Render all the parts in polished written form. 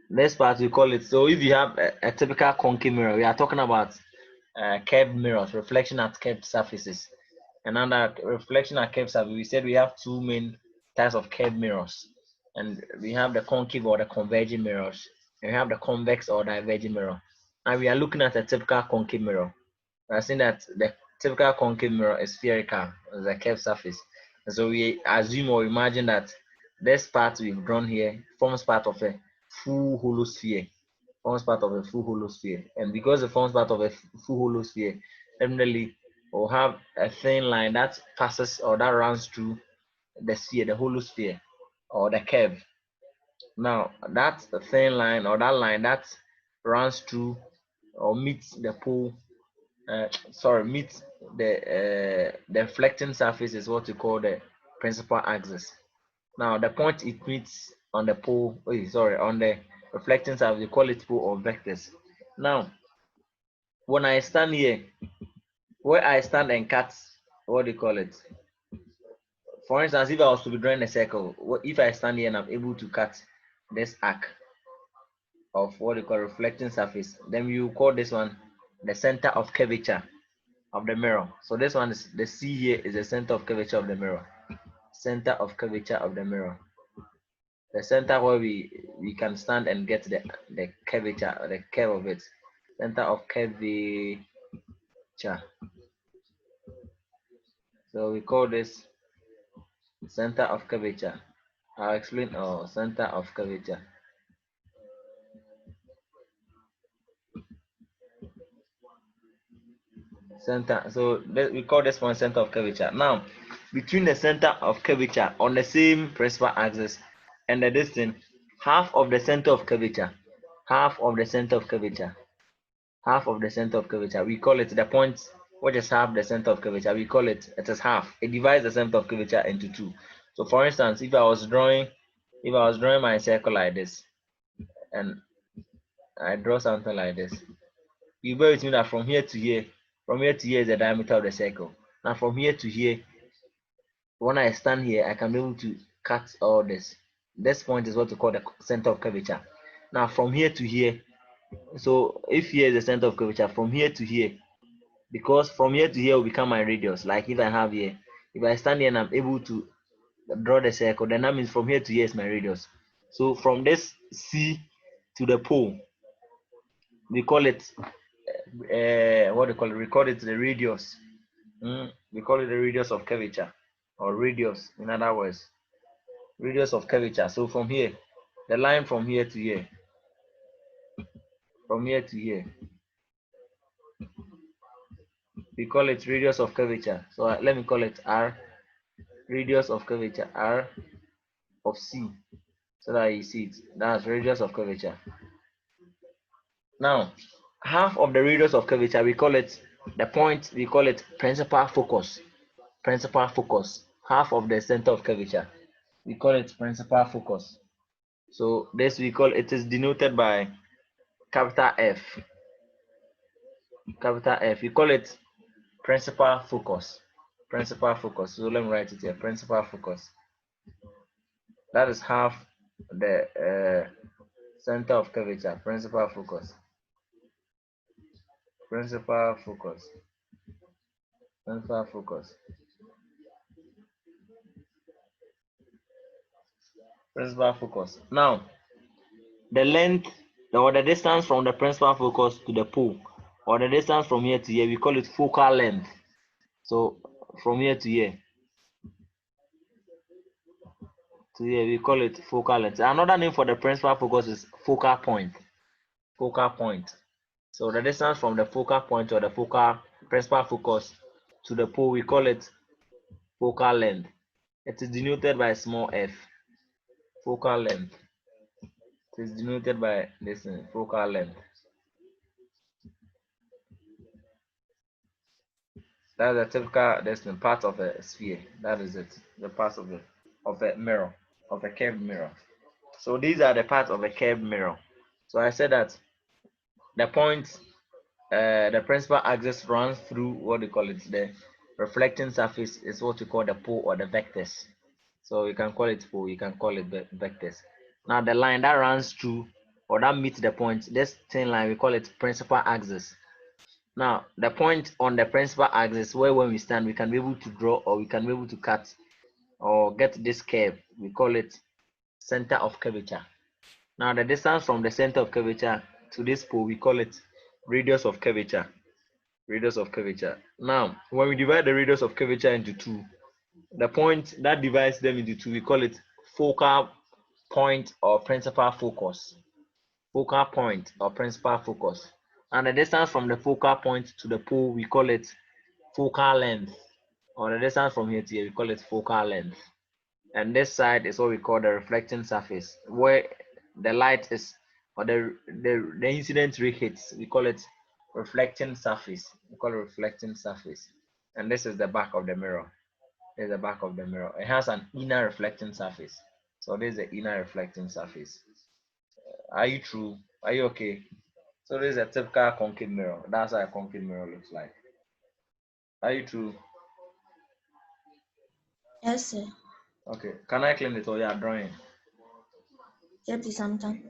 This part we call it. So if you have a typical concave mirror, we are talking about curved mirrors, reflection at curved surfaces. And under reflection at curved surfaces, we said we have two main types of curved mirrors, and we have the concave or the converging mirrors, and we have the convex or diverging mirror. And we are looking at a typical concave mirror. We are saying that the typical concave mirror is spherical, it's a curved surface. And so we assume or imagine that this part we've drawn here forms part of a full hollow sphere, forms part of a full hollow sphere. And because it forms part of a full hollow sphere, definitely we'll have a thin line that passes or that runs through the sphere, the hollow sphere, or the curve. Now that thin line or that line that runs through or meets the pole, meets the reflecting surface is what we call the principal axis. Now the point it meets on the pole, on the reflecting surface, we call it pole or vectors. Now when I stand here, where I stand and cut, what do you call it? For instance, if I was to be drawing a circle, if I stand here and I'm able to cut this arc of what you call reflecting surface, then you call this one the center of curvature of the mirror. So this one is the C here is the center of curvature of the mirror. Center of curvature of the mirror. The center where we can stand and get the curvature or the curve of it. Center of curvature. So we call this center of curvature. I'll explain. Center of curvature. Center. So we call this one center of curvature. Now, between the center of curvature on the same principal axis and the distance, half of the center of curvature, half of the center of curvature, half of the center of curvature. We call it the point which is half the center of curvature. We call it is half. It divides the center of curvature into two. So, for instance, if I was drawing my circle like this, and I draw something like this, you bear with me that from here to here is the diameter of the circle. Now from here to here, when I stand here, I can be able to cut all this. This point is what we call the center of curvature. Now from here to here, so if here is the center of curvature, from here to here, because from here to here will become my radius. Like if I have here, if I stand here and I'm able to draw the circle, then that means from here to here is my radius. So from this C to the pole, we call it what do you call it? We call it the radius. We call it the radius of curvature, or radius, in other words, radius of curvature. So from here, the line from here to here, from here to here, we call it radius of curvature. So let me call it R, radius of curvature, R of C, so that you see it. That's radius of curvature. Now, half of the radius of curvature, we call it the point, we call it principal focus. Principal focus, half of the center of curvature, we call it principal focus. So this we call it is denoted by capital F. Capital F. We call it principal focus. Principal focus. So let me write it here. Principal focus. That is half the center of curvature. Principal focus. Principal focus. Principal focus. Principal focus. Now, the length or the distance from the principal focus to the pole, or the distance from here to here, we call it focal length. So from here to here we call it focal length. Another name for the principal focus is focal point. Focal point. So the distance from the focal point or the focal principal focus to the pole, we call it focal length. It is denoted by small f. Focal length. It is denoted by this focal length. That's the typical part of a sphere. That is it. The part of a mirror, of a curved mirror. So these are the parts of a curved mirror. So I said that the point, the principal axis runs through what we call it, the reflecting surface is what we call the pole or the vectors. So you can call it pole, you can call it vectors. Now the line that runs through or that meets the point, this thin line, we call it principal axis. Now, the point on the principal axis where when we stand, we can be able to draw or we can be able to cut or get this curve. We call it center of curvature. Now, the distance from the center of curvature to this pole, we call it radius of curvature. Radius of curvature. Now, when we divide the radius of curvature into two, the point that divides them into two, we call it focal point or principal focus. Focal point or principal focus. And the distance from the focal point to the pole, we call it focal length. Or the distance from here to here, we call it focal length. And this side is what we call the reflecting surface, where the light is, or the incident ray hits. We call it reflecting surface. We call it reflecting surface. And this is the back of the mirror. This is the back of the mirror. It has an inner reflecting surface. So this is the inner reflecting surface. Are you true? Are you okay? So this is a typical concave mirror. That's how a concave mirror looks like. Are you true? Yes, sir. Okay. Can I clean it or you are drawing? Yep, sometimes.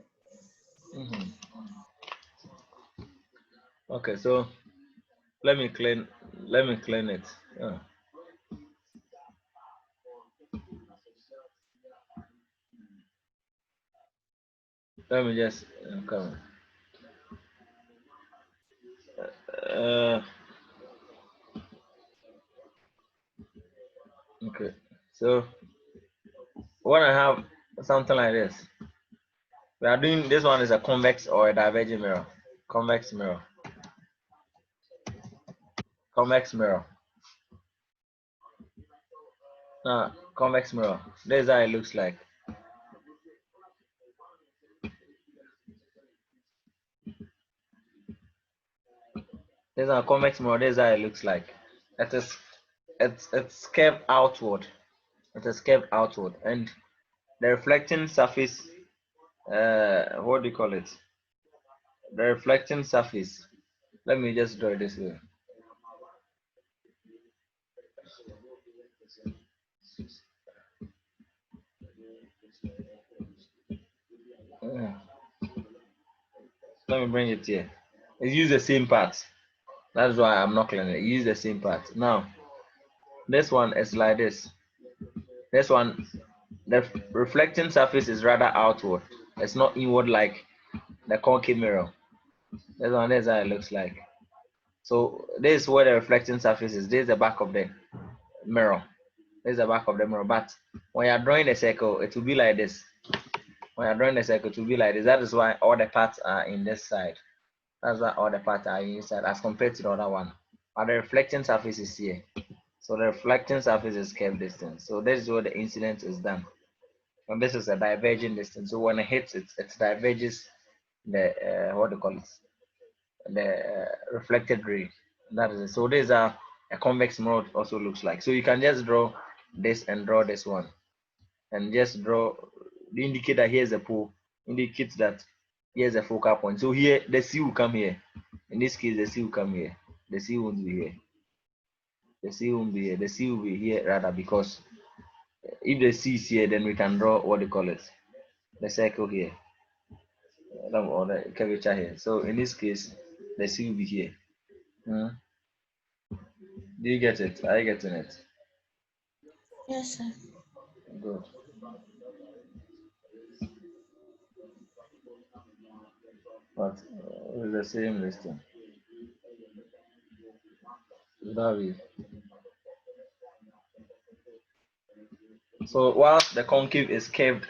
Okay, so let me clean it. Yeah. Let me just come. Uh, okay. So when I have something like this, we are doing this one is a convex or a diverging mirror. Convex mirror. Convex mirror. Now, convex mirror. This is how it looks like. This is a convex mirror. This is how it looks like. It is it's curved outward. It is curved outward, and the reflecting surface. What do you call it? The reflecting surface. Let me just draw it this way. Yeah. Let me bring it here. It use the same part. That's why I'm not cleaning it. Use the same part. Now, this one is like this. This one, the reflecting surface is rather outward. It's not inward like the concave mirror. This one, this is how it looks like. So this is where the reflecting surface is. This is the back of the mirror. This is the back of the mirror. But when you're drawing a circle, it will be like this. When you're drawing a circle, it will be like this. That is why all the parts are in this side. That's why all the parts are inside as compared to the other one. But the reflecting surface is here. So the reflecting surface is curved distance. So this is where the incident is done. And this is a diverging distance. So when it hits, it diverges the what do you call it? The reflected ray. That is it. So this is a convex mirror also looks like. So you can just draw this and draw this one, and just draw the indicator. Here's a pole, indicates that here's a focal point. So here the C will come here. In this case, the C will come here. The C won't be here. The C won't be here. The C will be here rather, because if the C is here, then we can draw what they call it, the circle here, or the curvature here. So in this case, the C will be here. Hmm? Do you get it? Are you getting it? Yes, sir. Good. But it's the same listing. That way. So whilst the concave is curved,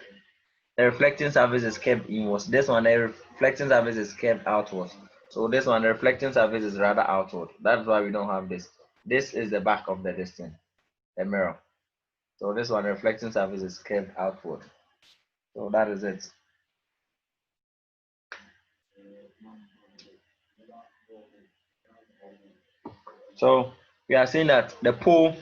the reflecting surface is curved inwards. This one, the reflecting surface is curved outwards. So this one, the reflecting surface is rather outward. That's why we don't have this. This is the back of the distance, the mirror. So this one, the reflecting surface is curved outward. So that is it. So we are saying that the pole,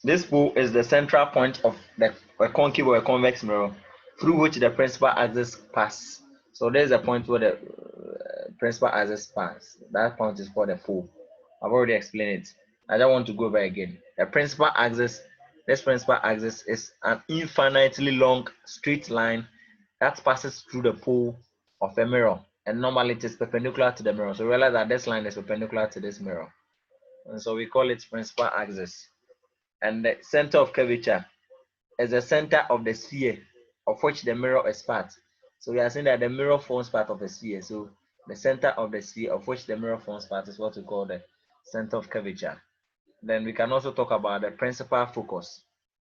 this pole is the central point of the concave or a convex mirror through which the principal axis passes. So there's a point where the principal axis passes. That point is called the pole. I've already explained it. I don't want to go over again. The principal axis, this principal axis is an infinitely long straight line that passes through the pole of a mirror, and normally it is perpendicular to the mirror. So realize that this line is perpendicular to this mirror, and so we call it principal axis. And the center of curvature is the center of the sphere of which the mirror is part. So we are saying that the mirror forms part of a sphere. So the center of the sphere of which the mirror forms part is what we call the center of curvature. Then we can also talk about the principal focus.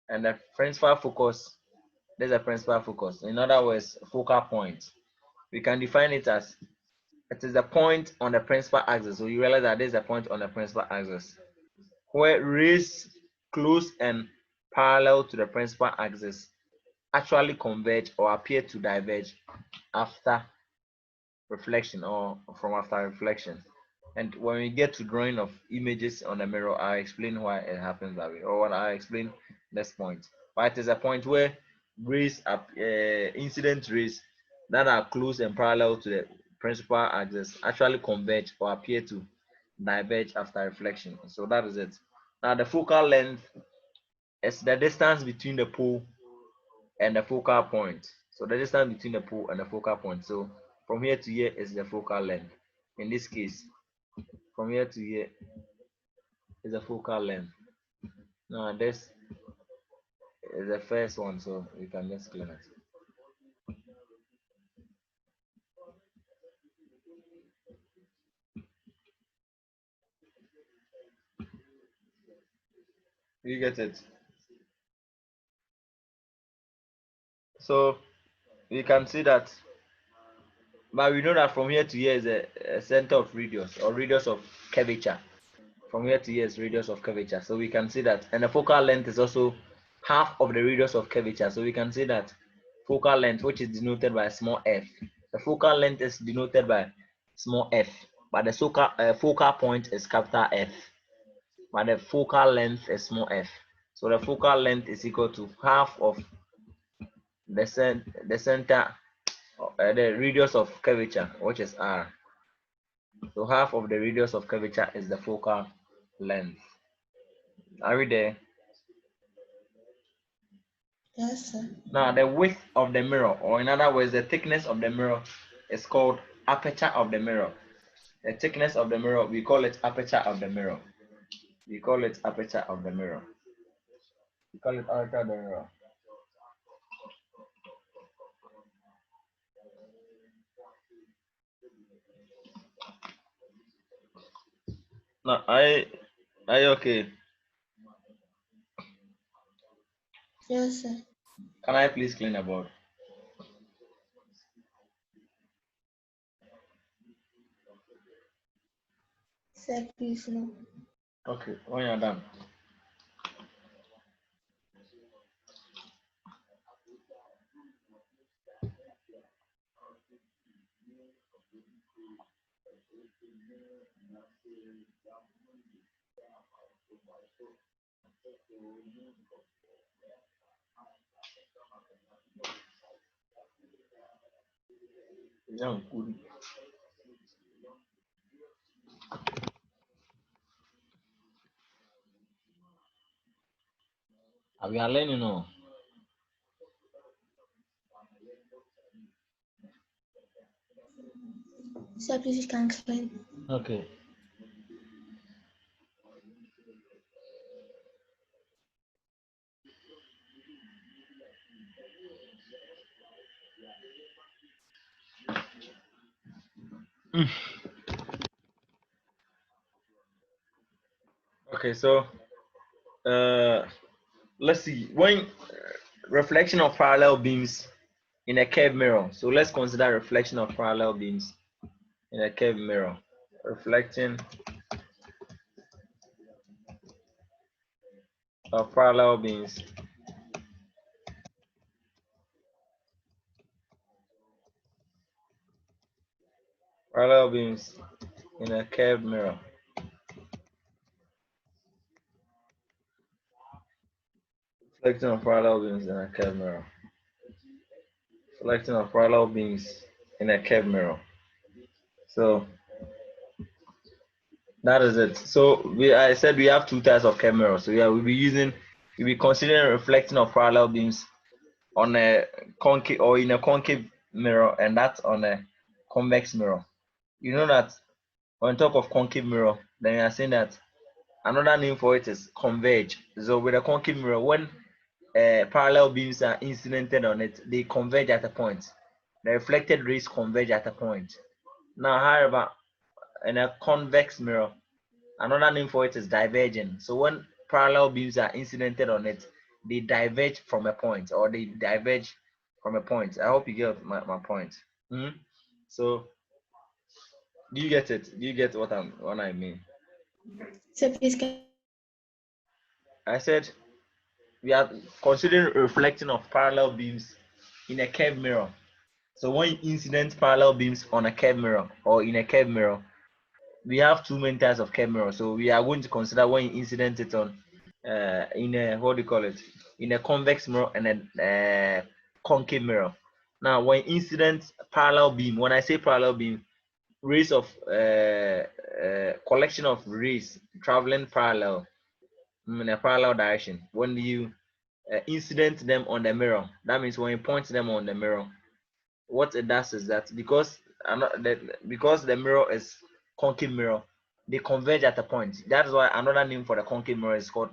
And the principal focus, there's a principal focus. In other words, focal point. We can define it as it is the point on the principal axis. So you realize that there's a point on the principal axis where rays close and parallel to the principal axis actually converge or appear to diverge after reflection or from after reflection. And when we get to drawing of images on the mirror, I'll explain why it happens that way, or what I'll explain this point. But it is a point where rays, incident rays that are close and parallel to the principal axis actually converge or appear to diverge after reflection. So that is it. Now the focal length is the distance between the pole and the focal point. So the distance between the pole and the focal point. So from here to here is the focal length. In this case, from here to here is the focal length. Now this is the first one, so we can just clean it. You get it? So we can see that, but we know that from here to here is a center of radius or radius of curvature. From here to here is radius of curvature. So we can see that, and the focal length is also half of the radius of curvature. So we can see that focal length, which is denoted by small f, the focal length is denoted by small f, but the focal point is capital F, but the focal length is small f. So the focal length is equal to half of the center, the radius of curvature, which is r. So half of the radius of curvature is the focal length. Are we there? Yes, sir. Now the width of the mirror, or in other words, the thickness of the mirror, is called aperture of the mirror. The thickness of the mirror, we call it aperture of the mirror. We call it aperture of the mirror. We call it aperture of the mirror. Now, are you okay? Yes, sir. Can I please clean the board? Sir, please no. Okay, when you're done. Yeah, good. We are learning now. Sir, please you can clean. Okay. Okay, so let's see. When reflection of parallel beams in a curved mirror. So let's consider reflection of parallel beams in a curved mirror. Reflecting of parallel beams. Parallel beams in a curved mirror. Reflecting of parallel beams in a curved mirror. Reflecting of parallel beams in a curved mirror. So that is it. So I said we have two types of curved mirrors. So yeah, we'll be considering reflecting of parallel beams on a concave or in a concave mirror, and that's on a convex mirror. You know that on top of concave mirror, then you are saying that another name for it is converge. So with a concave mirror, when parallel beams are incidented on it, they converge at a point. The reflected rays converge at a point. Now, however, in a convex mirror, another name for it is diverging. So when parallel beams are incidented on it, they diverge from a point, or they diverge from a point. I hope you get my point. Mhm. So do you get it? Do you get what I mean? So please can I said we are considering reflecting of parallel beams in a curved mirror. So when you incident parallel beams on a curved mirror or in a curved mirror, we have two main types of curved mirror. So we are going to consider when you incident it on in a, what do you call it, in a convex mirror and a concave mirror. Now when incident parallel beam, when I say parallel beam, rays of collection of rays traveling parallel in a parallel direction. When you incident them on the mirror, that means when you point them on the mirror, what it does is that because the mirror is concave mirror, they converge at a point. That's why another name for the concave mirror is called.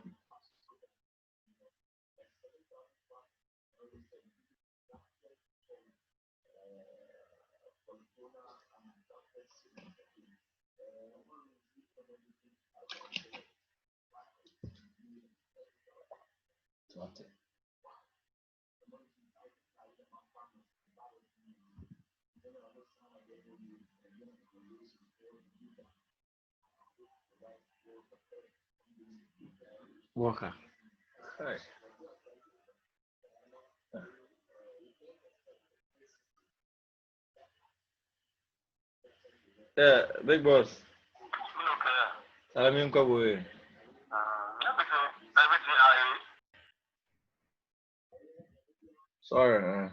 Walker. Right. Yeah, big boss. Salamin Kobo. Sorry.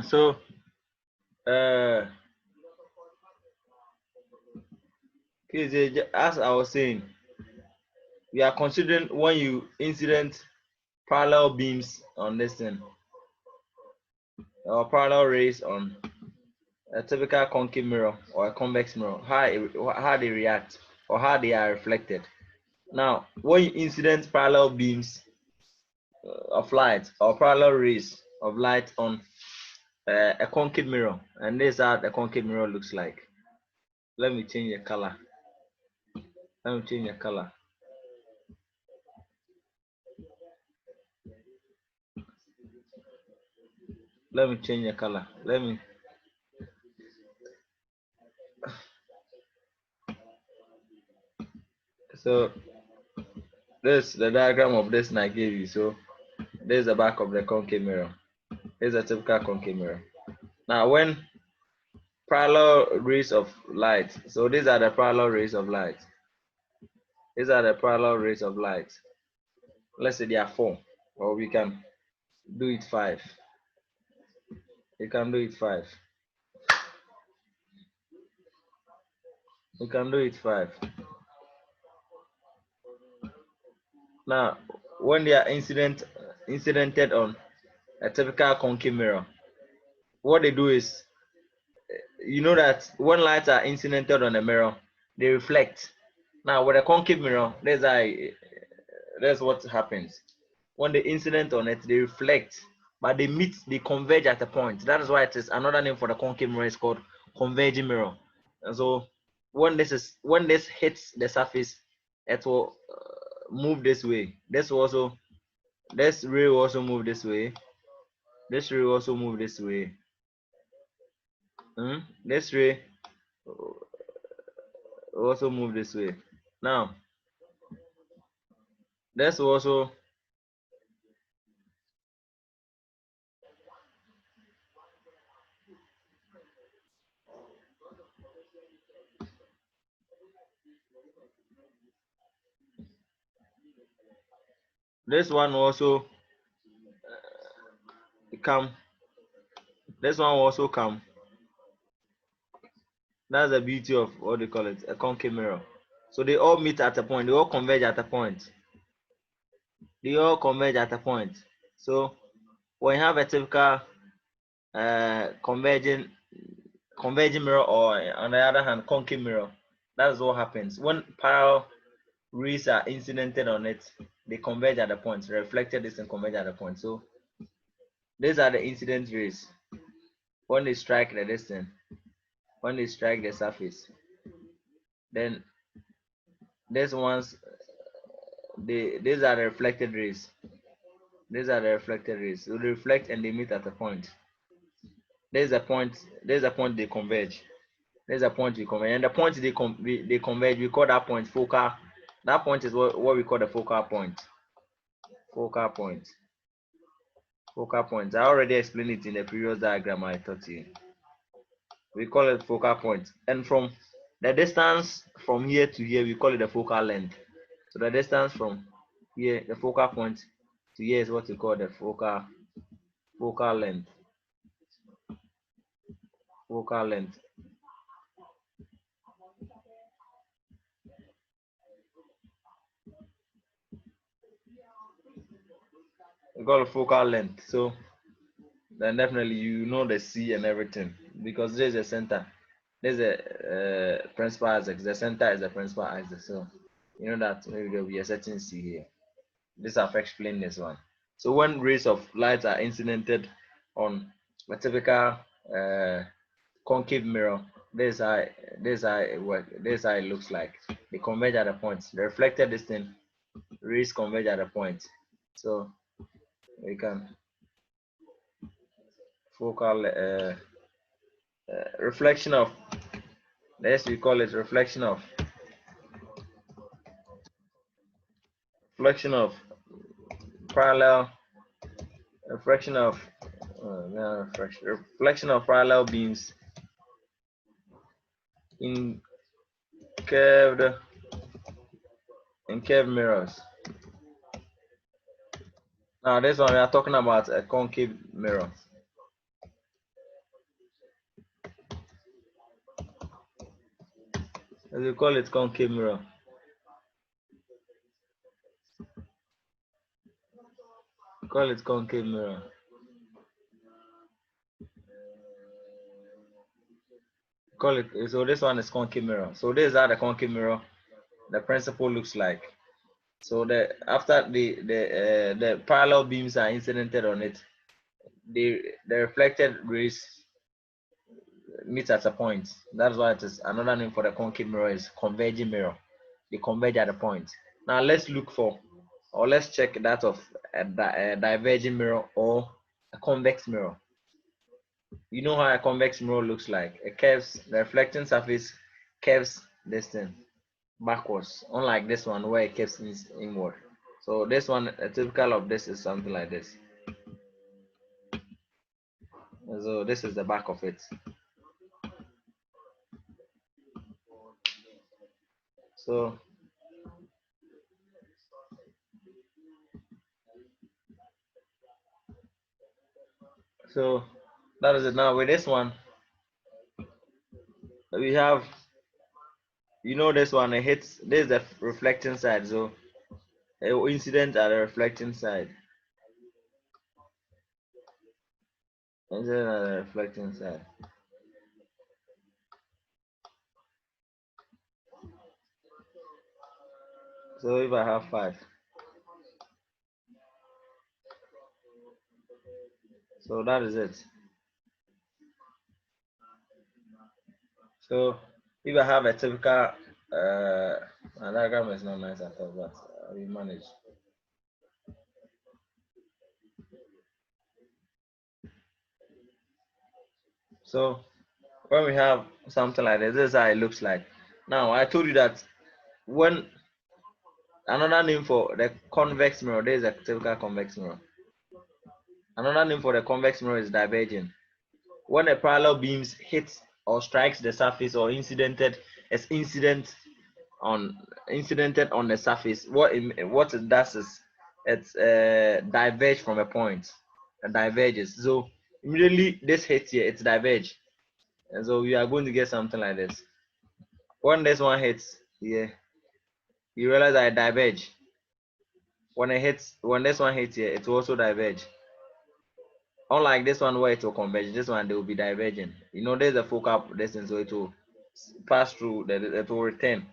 So, uh, as I was saying, we are considering when you incident parallel beams on this thing, or parallel rays on a typical concave mirror or a convex mirror, how they react or how they are reflected. Now, when you incident parallel beams of light or parallel rays of light on a concave mirror, and this is how the concave mirror looks like. Let me change the color. Let me change the color. Let me change the color. So this the diagram of this I gave you. So this is the back of the concave mirror. This is a typical concave mirror. Now when parallel rays of light, so these are the parallel rays of light. These are the parallel rays of light. Let's say there are 4, or we can do it 5. You can do it 5. You can do it 5. Now, when they are incidented on a typical concave mirror, what they do is, you know that when lights are incidented on a mirror, they reflect. Now, with a concave mirror, that's what happens. When they incident on it, they reflect, but they meet, they converge at a point. That is why it is another name for the concave mirror is called converging mirror. And so when this hits the surface, it will move this way. This ray will also move this way. This ray will also move this way. This ray will also move this way. Now, this will also This one also come. This one also come. That's the beauty of what they call it, a concave mirror. So they all meet at a point. They all converge at a point. They all converge at a point. So when you have a typical converging mirror, or on the other hand concave mirror, that's what happens when parallel rays are incidented on it. They converge at the point, reflected is and converge at the point. So these are the incident rays when they strike the distance, when they strike the surface. Then these ones, these are the reflected rays. These are the reflected rays. So they reflect and they meet at a point. There's a point. There's a point they converge. There's a point we converge, and the point they converge, we call that point focal. That point is what we call the focal point. Focal point. Focal point. I already explained it in the previous diagram I taught you. We call it focal point, and from the distance from here to here, we call it the focal length. So the distance from here, the focal point to here, is what we call the focal length. Focal length. We call it focal length. So then definitely you know the C and everything, because there's a center. There's a principal axis. The center is the principal axis. So you know that maybe there will be a certain C here. This I've explained this one. So when rays of light are incidented on a typical concave mirror, this is how it looks like. They converge at a point. The reflected distance rays converge at a point. So we can focal reflection of, yes, we call it reflection of parallel reflection of reflection of parallel beams in curved mirrors. Now this one we are talking about a concave mirror. As we call it concave mirror. Call it concave mirror. Call it, so this one is concave mirror. So this is how the concave mirror, the principle looks like. So after the parallel beams are incidented on it, the reflected rays meet at a point. That's why it is another name for the concave mirror is converging mirror. They converge at a point. Now let's look for, or let's check that of a diverging mirror or a convex mirror. You know how a convex mirror looks like. It curves, the reflecting surface curves this thing backwards, unlike this one where it curves inward. So this one, a typical of this is something like this. So this is the back of it. So that is it. Now with this one, we have, you know, this one, it hits, this is the reflecting side, so incident at the reflecting side. Incident at the reflecting side. So if I have 5, so that is it. So if I have a typical diagram is not nice at all, but we manage. So when we have something like this, this is how it looks like. Now I told you that when another name for the convex mirror, there is a typical convex mirror. Another name for the convex mirror is diverging. When the parallel beams hit or strikes the surface or incidented on the surface, what it does is it's diverge from a point. It diverges. So immediately this hits here, it's diverge. And so you are going to get something like this. When this one hits here, you realize that it diverge. When this one hits here, it will also diverge. Unlike this one where it will converge, this one they will be diverging. You know, there's a focal distance, so it will pass through, it will return.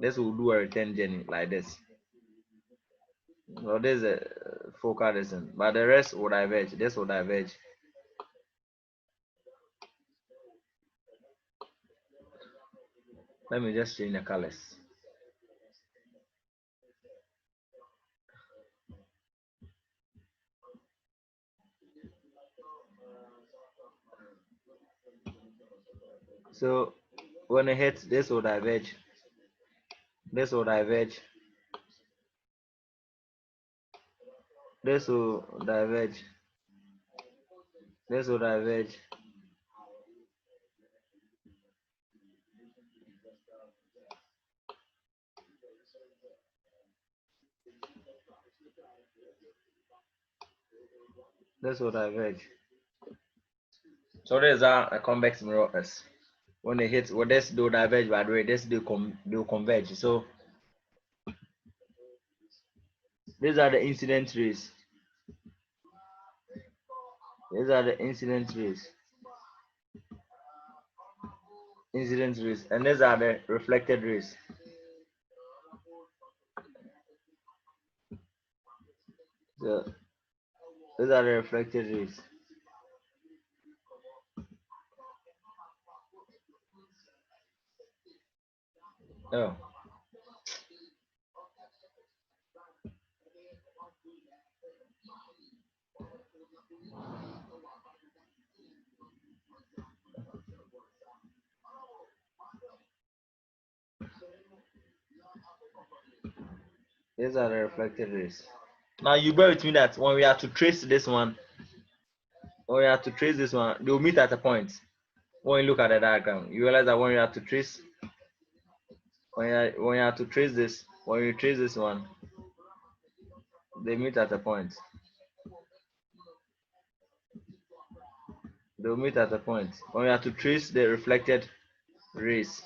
This will do a return journey like this. So there's a focal distance, but the rest will diverge. This will diverge. Let me just change the colors. So when it hits, this will diverge. This will diverge. This will diverge. This will diverge. This will diverge. So there's a convex mirror S. When it hits, well, this do diverge, by the way, this do converge. So these are the incident rays. These are the incident rays. Incident rays, and these are the reflected rays. So these are the reflected rays. Oh. These are the reflected rays. Now you bear with me that when we have to trace this one, they'll meet at a point. When you look at the diagram, you realize that when you have to trace, when you have to trace this, when you trace this one, they meet at a point. They'll meet at a point. When you have to trace the reflected rays,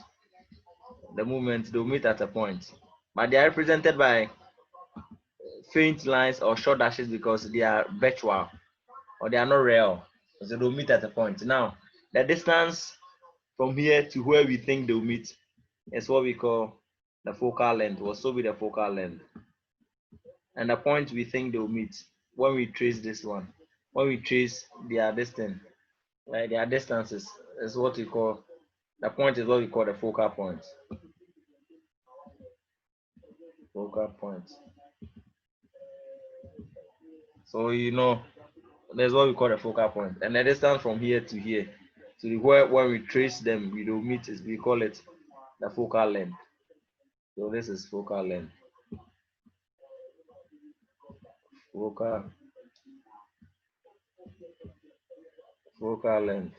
the movement, they'll meet at a point. But they are represented by faint lines or short dashes because they are virtual or they are not real. So they'll meet at a point. Now, the distance from here to where we think they'll meet is what we call the focal length, will also be the focal length. And the point we think they'll meet when we trace this one, when we trace their distance, like their distances, is what we call the point, is what we call the focal point. Focal point. So you know, that's what we call the focal point, and the distance from here to here, so where when we trace them, we will meet is we call it the focal length. So this is focal length. Focal length.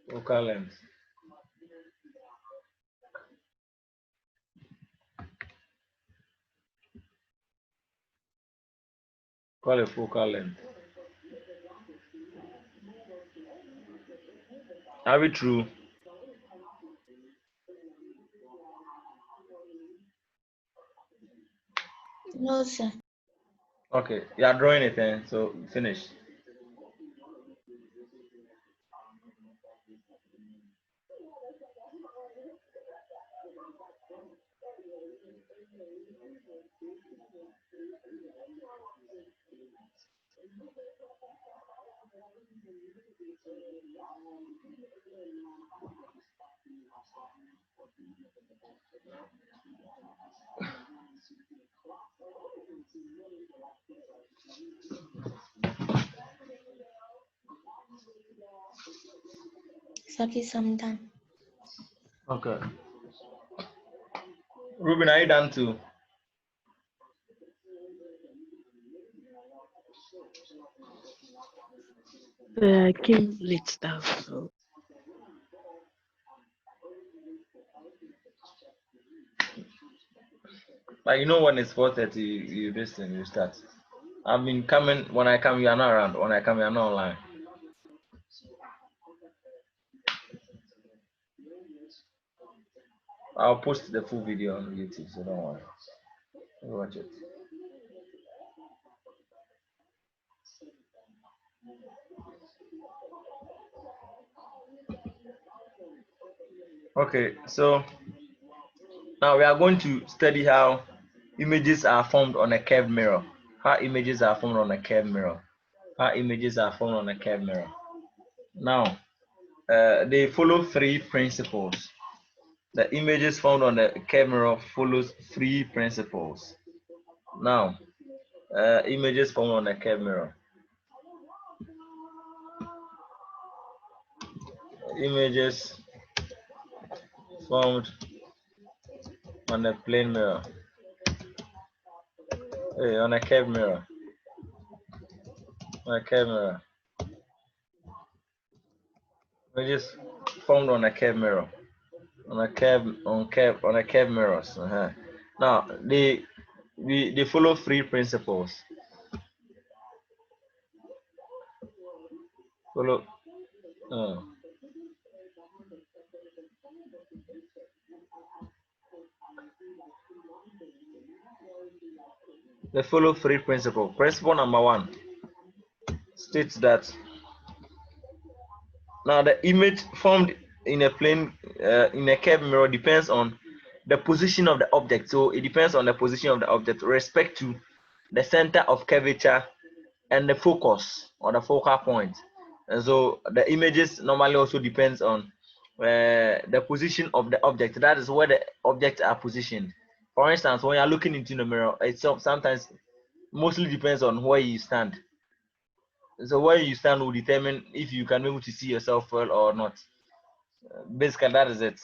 Focal length. Call it focal length. Are we true? No, sir. Okay, you are drawing it, then so finish. Sir, please, I'm done. Okay. Ruben, are you done too? I came late now, so Like you know when it's 4:30, you listen, you start. I mean, coming when I come, you are not around. When I come, you are not online. I'll post the full video on YouTube, so don't worry. You watch it. Okay, so now we are going to study how images are formed on a curved mirror. How images are formed on a curved mirror. How images are formed on a curved mirror. Now, they follow three principles. The images found on the curved mirror follows three principles. Now, images formed on a curved mirror. Images formed on a plane mirror. On a curved mirror. On a curved mirror. Images formed on a curved mirror. On a curved mirrors. Now they follow three principles. Follow uh, they follow three principles. Principle number one states that now the image formed in a plane in a curved mirror depends on the position of the object. So it depends on the position of the object with respect to the center of curvature and the focus or the focal point. And so the images normally also depends on the position of the object. That is where the objects are positioned. For instance, when you're looking into the mirror, itself sometimes mostly depends on where you stand. So where you stand will determine if you can be able to see yourself well or not. Basically, that is it.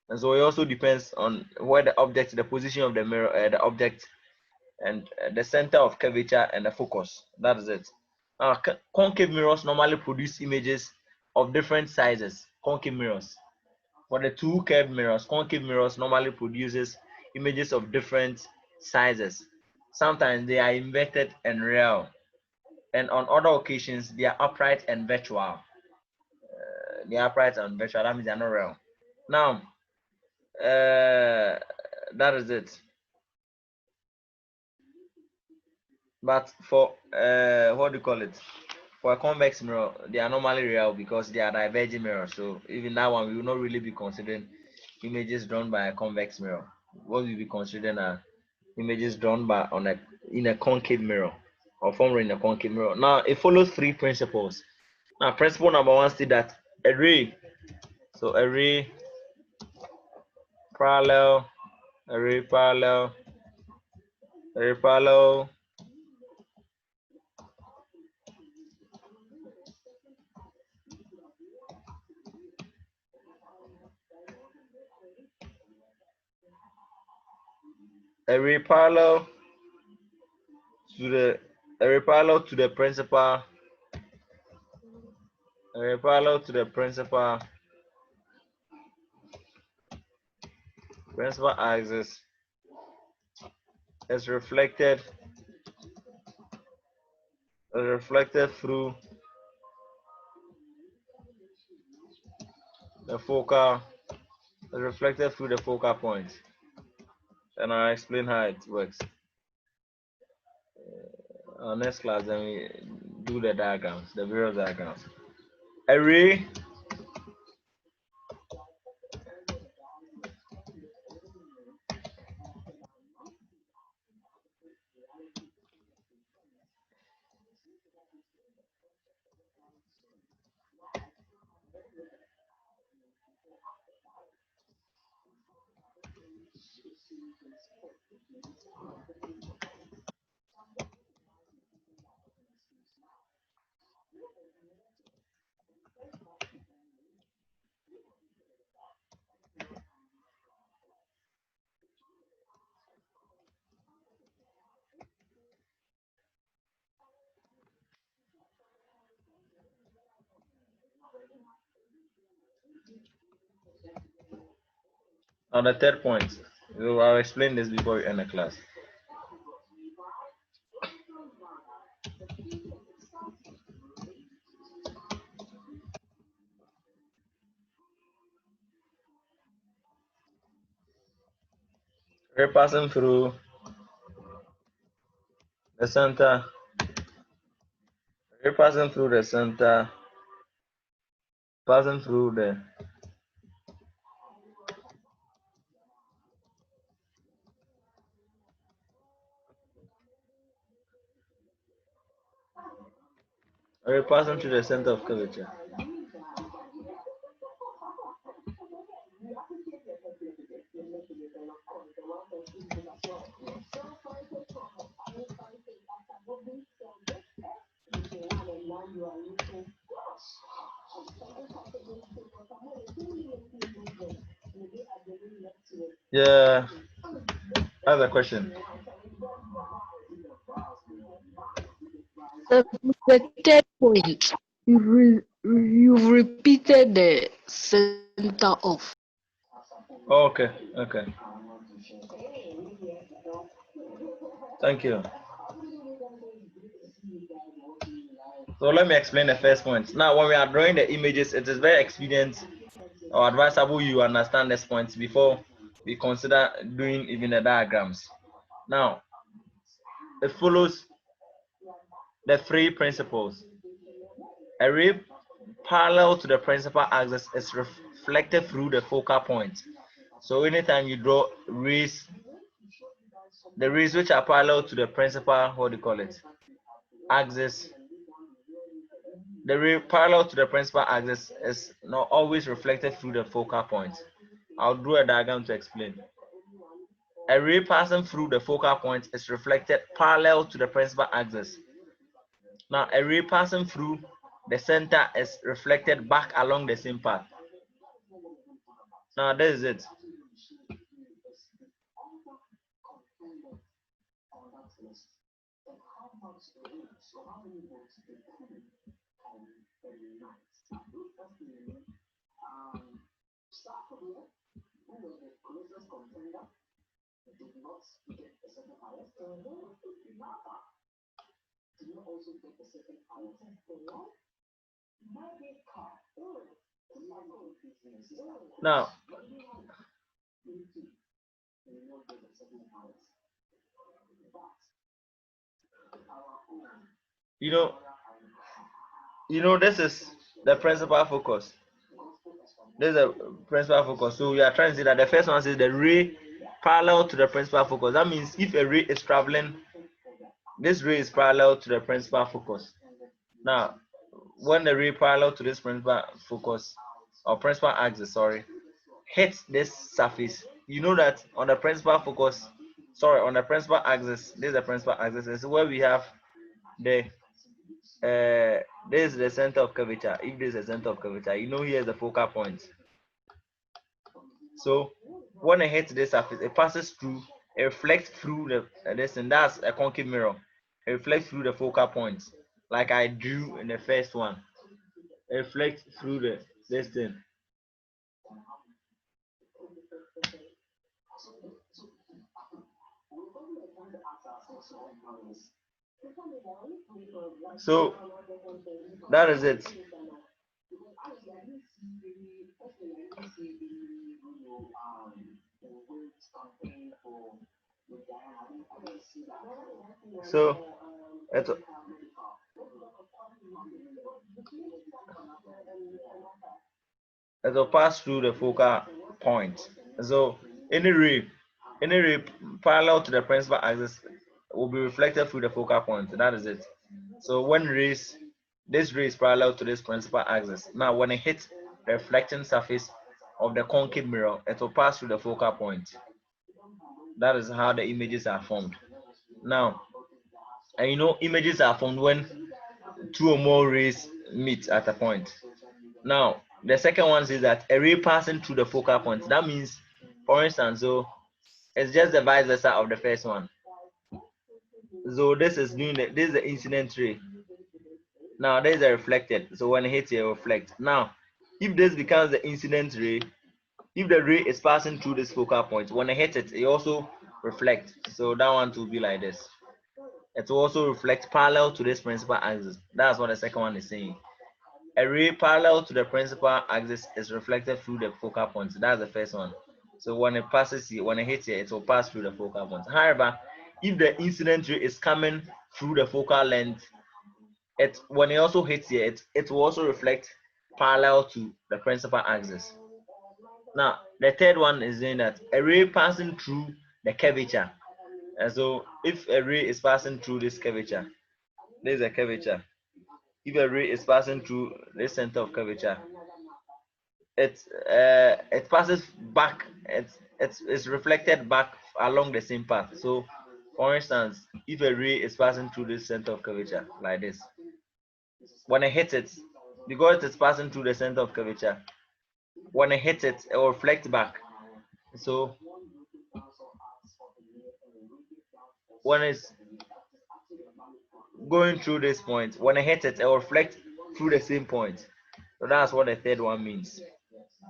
And so it also depends on where the object, the position of the mirror, the object, and the center of curvature and the focus. That is it. Concave mirrors normally produce images of different sizes. Concave mirrors. For the two curved mirrors, concave mirrors normally produces images of different sizes. Sometimes they are inverted and real, and on other occasions they are upright and virtual. They are upright and virtual. That means they are not real. Now, that is it. But for what do you call it? For a convex mirror, they are normally real because they are diverging mirrors. So even that one, we will not really be considering images drawn by a convex mirror. What we will be considering are images drawn by in a concave mirror or formed in a concave mirror. Now it follows three principles. Now principle number one states that a ray, so a ray parallel, a ray parallel, a ray parallel a ray parallel to the a ray parallel to the principal a ray parallel to the principal axis is reflected through the focal point, and I'll explain how it works. Our next class, then we do the diagrams, the various diagrams. A ray Now the third point. So I'll explain this before we end the class. We're passing through the center. We're passing through the center. Passing through the we're passing through the center of curvature. Yeah, I have a question. The third point, you've repeated the center of. Oh, okay, okay. Thank you. So let me explain the first point. Now, when we are drawing the images, it is very expedient or advisable you understand this point before we consider doing even the diagrams. Now, it follows the three principles. A ray parallel to the principal axis is reflected through the focal point. So anytime you draw rays, the rays which are parallel to the principal, what do you call it, axis, the ray parallel to the principal axis is not always reflected through the focal point. I'll draw a diagram to explain. A ray passing through the focal point is reflected parallel to the principal axis. Now, a ray passing through the center is reflected back along the same path. Now, this is it. Now, you know, this is the principal focus. This is the principal focus. So we are trying to say that the first one says the ray parallel to the principal focus. That means if a ray is traveling, this ray is parallel to the principal focus. Now, when the ray parallel to this principal focus or principal axis, sorry, hits this surface, you know that on the principal focus, sorry, on the principal axis, this is the principal axis, is where we have the this is the center of curvature. If this is the center of curvature, you know here is the focal point. So when it hits this surface, it passes through, it reflects through the this, and that's a concave mirror. It reflects through the focal point, like I drew in the first one. It reflects through this thing. So that is it. So it will pass through the focal point. So any ray parallel to the principal axis will be reflected through the focal point. That is it. So when this ray is parallel to this principal axis. Now when it hits the reflecting surface of the concave mirror, it will pass through the focal point. That is how the images are formed. Now, and you know, images are formed when two or more rays meet at a point. Now, the second one says that a ray passing through the focal point. That means, for instance, so it's just the vice versa of the first one. So this is this is the incident ray. Now this is a reflected. So when it hits, it reflects. Now, if this becomes the incident ray, if the ray is passing through this focal point, when it hits it, it also reflects. So that one will be like this. It will also reflect parallel to this principal axis. That's what the second one is saying. A ray parallel to the principal axis is reflected through the focal point. That's the first one. So when it passes here, when it hits here, it will pass through the focal point. However, if the incident ray is coming through the focal length, when it also hits here, it will also reflect parallel to the principal axis. Now, the third one is saying that a ray passing through the curvature. And so if a ray is passing through this curvature, there's a curvature. If a ray is passing through the center of curvature, it passes back. It's reflected back along the same path. So, for instance, if a ray is passing through the center of curvature like this, when it hits it, because it's passing through the center of curvature, when it hits it, it will reflect back. So when it's going through this point, when it hits it, it will reflect through the same point. So that's what the third one means.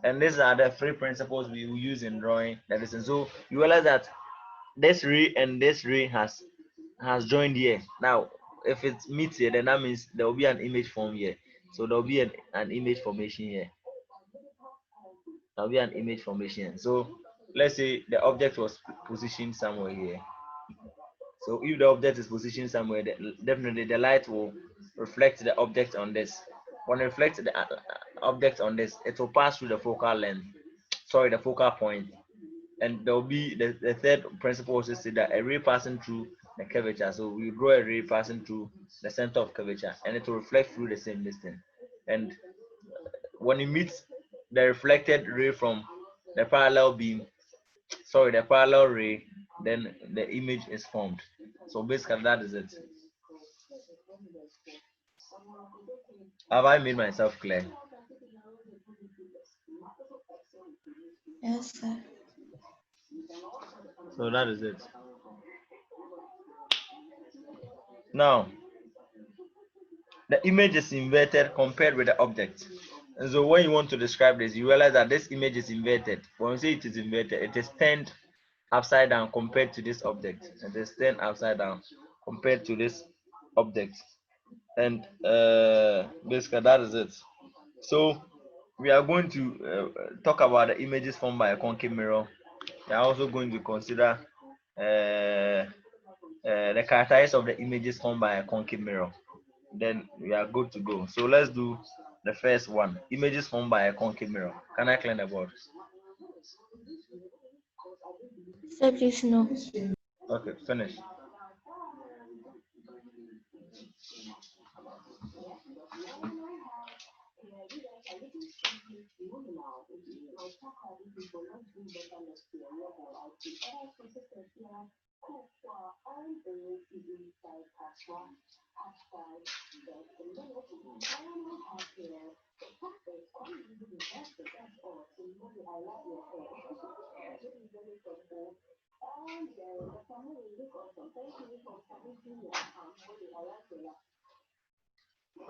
And these are the three principles we use in drawing the distance. So you realize that this ray and this ray has joined here. Now, if it meets here, then that means there will be an image form here. So there will be an image formation here. There will be an image formation. So let's say the object was positioned somewhere here. So if the object is positioned somewhere, definitely the light will reflect the object on this. When it reflects the object on this, it will pass through the focal length, sorry, the focal point. And there will be the third principle also say that a ray passing through the curvature. So we draw a ray passing through the center of curvature, and it will reflect through the same distance. And when it meets the reflected ray from the parallel beam, sorry, the parallel ray, then the image is formed. So basically that is it. Have I made myself clear? Yes, sir. So that is it. Now, the image is inverted compared with the object. And so when you want to describe this, you realize that this image is inverted. When we say it is inverted, it is turned upside down compared to this object. It is turned upside down compared to this object. And basically that is it. So we are going to talk about the images formed by a concave mirror. We are also going to consider the characteristics of the images formed by a concave mirror. Then we are good to go. So let's do the first one, images formed by a concave mirror. Can I clear the board? Sir, please no. Okay, finish.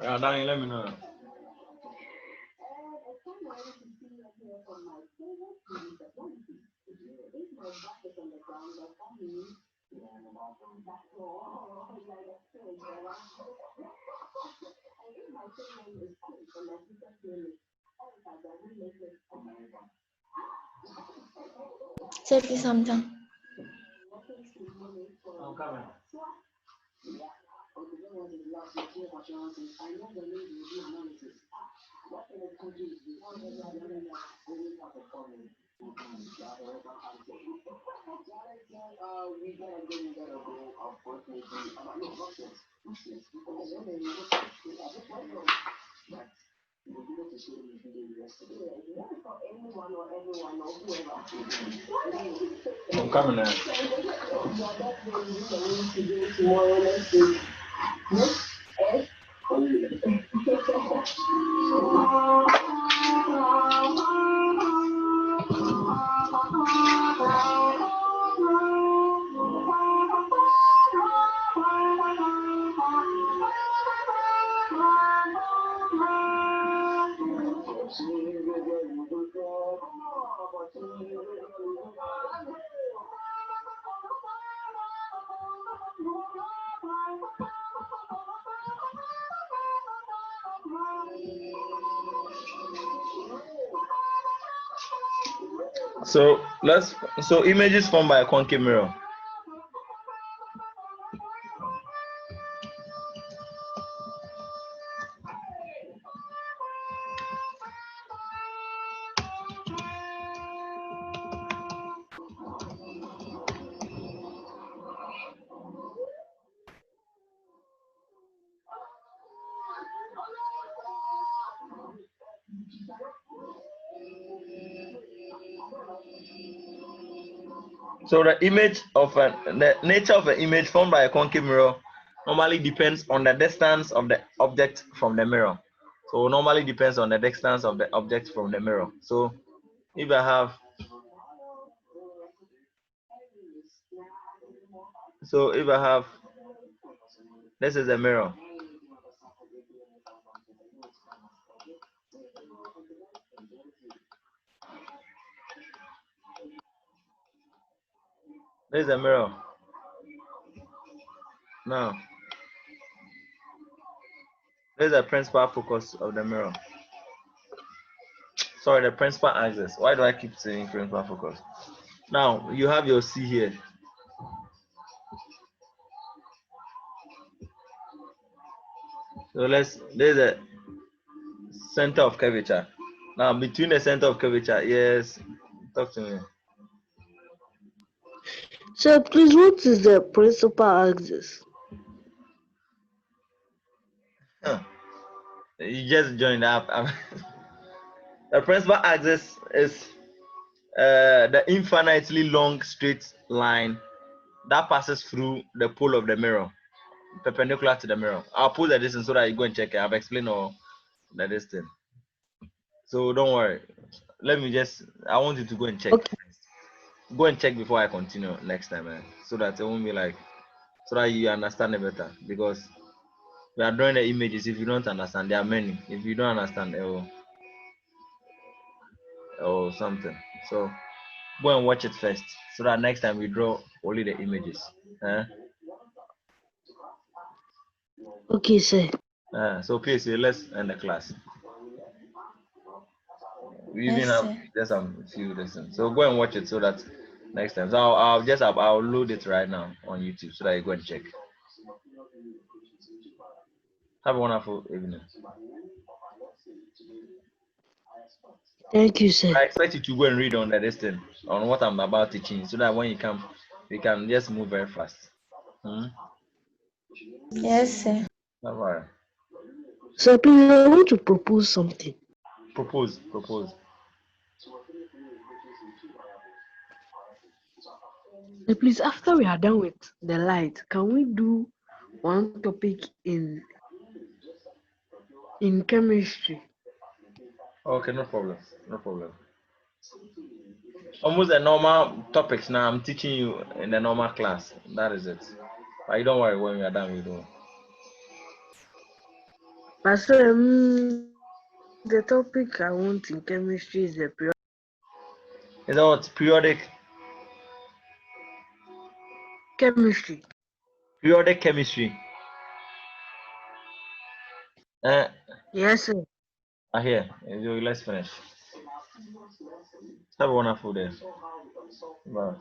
Yeah, Danny, let me know. Sir, please I'm done. I'm coming. I'm coming now. So images formed by a concave mirror. So the nature of an image formed by a concave mirror normally depends on the distance of the object from the mirror. So normally depends on the distance of the object from the mirror. So if I have this is a mirror. This is a mirror. Now this is the principal focus of the mirror. Sorry, the principal axis. Why do I keep saying principal focus? Now you have your C here. So this is the center of curvature. Now between the center of curvature, yes, talk to me. So please, what is the principal axis? Huh. You just joined up. The principal axis is the infinitely long straight line that passes through the pole of the mirror, perpendicular to the mirror. I'll put the distance so that you go and check it. I've explained all the distance. So don't worry. I want you to go and check. Okay. Go and check before I continue next time, so that it won't be like, so that you understand it better. Because we are drawing the images. If you don't understand, there are many. If you don't understand, or something. So go and watch it first, so that next time we draw only the images. Okay, sir. So please, let's end the class. We even Yes, have sir. just some few lessons. So go and watch it so that next time. So I'll load it right now on YouTube so that you go and check. Have a wonderful evening. Thank you, sir. I expect you to go and read on the distance on what I'm about teaching, so that when you come, we can just move very fast. Yes, sir. All right. So please, I want to propose something. Propose. So please, after we are done with the light, can we do one topic in chemistry? Okay, no problem. Almost the normal topics now I'm teaching you in the normal class. That is it. But you don't worry, when we are done, we do. But sir, the topic I want in chemistry is the periodic. Is that what periodic Chemistry. chemistry? Yes, sir. Here. Let's finish. Have a wonderful day. Bye.